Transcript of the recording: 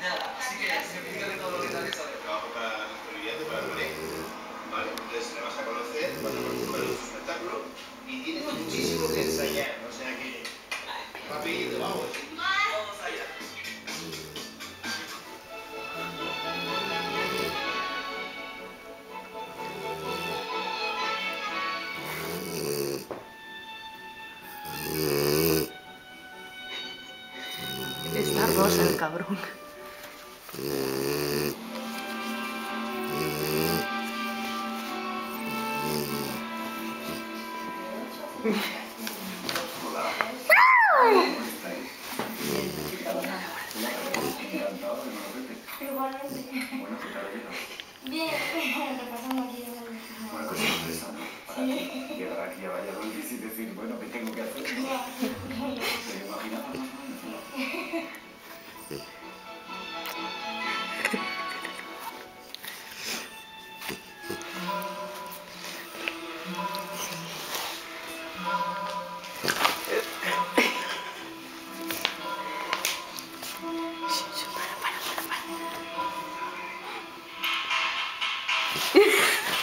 Nada, así que explícale todo lo que tengas que saber. Trabajo para nuestro estudiante, para el proyecto. Vale, entonces le vas a conocer, vas a participar en su espectáculo y tiene muchísimo que ensayar, o sea que rapidito, vamos. Vamos allá. Está rosa el cabrón. Igualmente. Bueno, ¿qué tal ha ido? Bien, repasando aquí en el... Una cosa sorpresa, ¿no? Para ti. Llegar aquí a Valladolid y decir, bueno, ¿qué tengo que hacer? ¿Te lo imaginabas más o menos, no? Para.